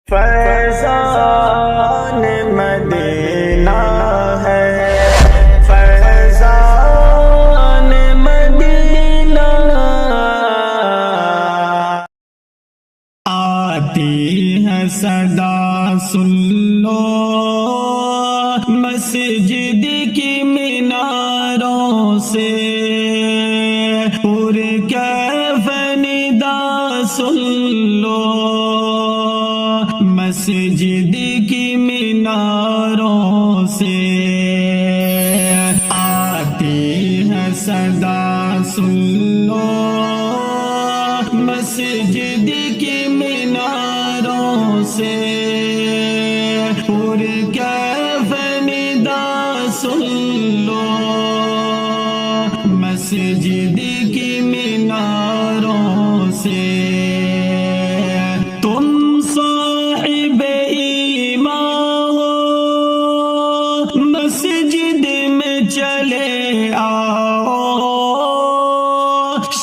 فیضان مدینہ ہے، فیضان مدینہ آتی ہے صدا، سن لو مسجد کی میناروں سے، پرکیف ندا سن لو مسجد کی میناروں سے، آتی ہے صدا سن لو مسجد کی میناروں سے، پرکیف ندا سن لو مسجد کی میناروں سے، تم صاحب ایمان ہو مسجد میں چلے آؤ،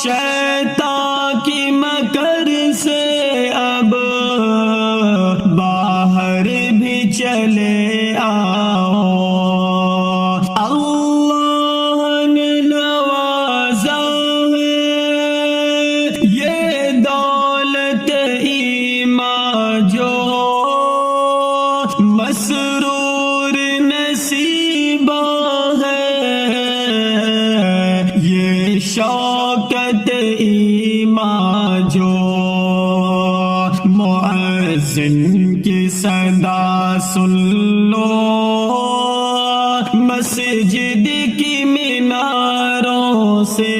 شیطان کی مکر سے اب باہر بھی چلے آؤ، اللہ نے نوازا ہے یہ دولت ایمان جو مسرور نصیبہ ہے، یہ شوکت ایمان جو مؤذن کی صدا سن لو مسجد کی میناروں سے،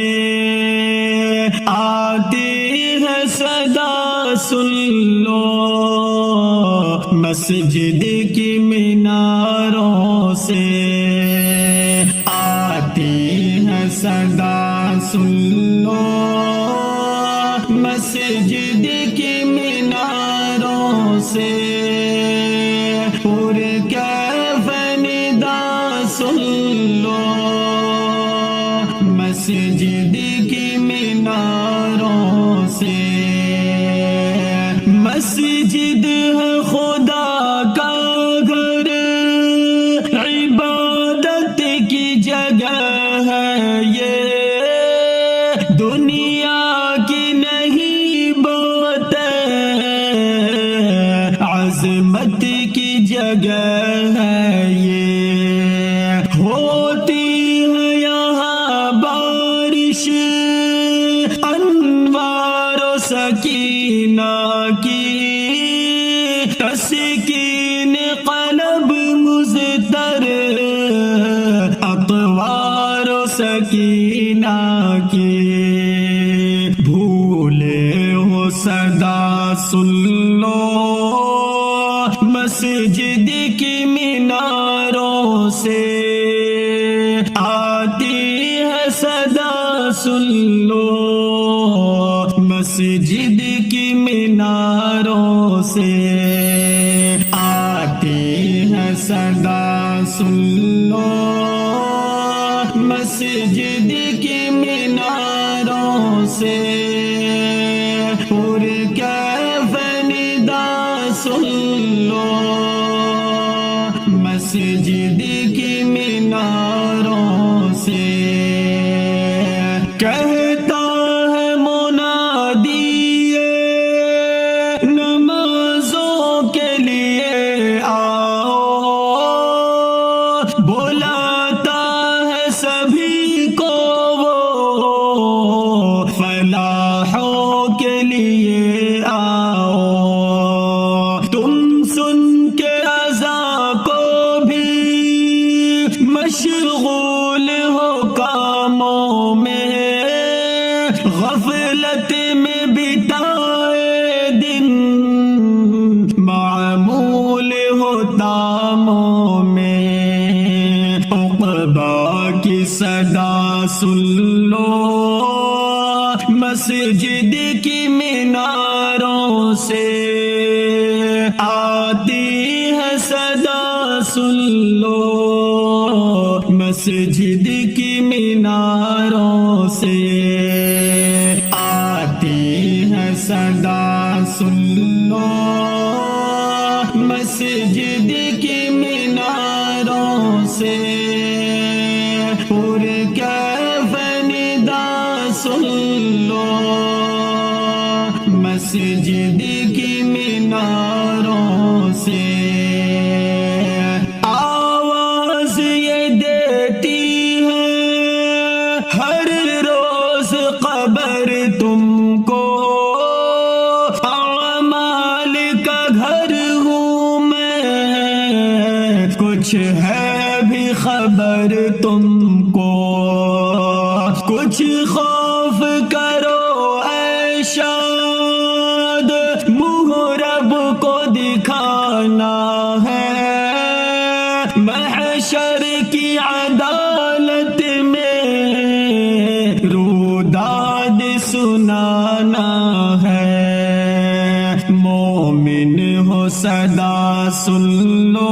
آتی ہے صدا سن لو مسجد کی میناروں سے، آتی ہے صدا سن لو مسجد کی میناروں سے، پرکیف ندا سن لو مسجد کی میناروں سے، مسجد ہے خدا کا گھر، عبادت کی جگہ ہے یہ، دنیا کی نہیں بات عظمت کی جگہ ہے یہ، ہوتی ہے یہاں بارش انوار و سکینہ کی، تسکین قلب مضطر اطوار و سکینہ کی، بھولے ہو صدا سن لو مسجد کی میناروں سے، آتی ہے صدا سن لو مسجد کی میناروں سے، آتی ہے صدا سن لو مسجد کی میناروں سے، پرکیف ندا سن لو مسجد کی میناروں سے، کہتا ہے منادی نمازوں کے لیے آؤ، بلاتا ہے سبھی کو وہ فلاحوں کے لیے آؤ، تم سن کے اذان کو بھی مشغول ہو کاموں میں، غفلت میں بتائے دن معمول ہو تاموں میں، عقبہ کی صدا سن لو مسجد کی میناروں سے، آتی ہے صدا سن لو مسجد کی میناروں سے، آتی ہے صدا سن لو مسجد کی میناروں سے پرکیف ندا سن لو، مسجد کی میناروں سے آواز یہ دیتی ہے ہر روز قبر تم کو، اعمال کا گھر ہوں میں، کچھ ہے بھی خبر تم کو، کچھ خوف کرو اے شاد، محرب کو دکھانا ہے، محشر کی عدالت میں روداد سنانا ہے، مومن ہو صدا سن لو،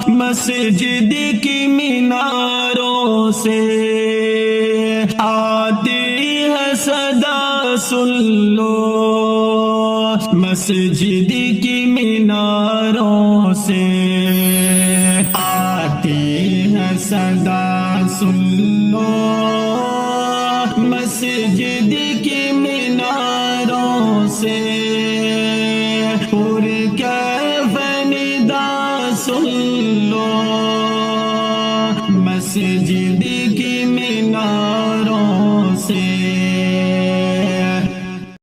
مسجد کی میناروں سے آتی ہے صدا سن لو، مسجد کی میناروں سے آتی ہے صدا سن لو، مسجد کی میناروں سے پرکیف ندا سن لو، مسجد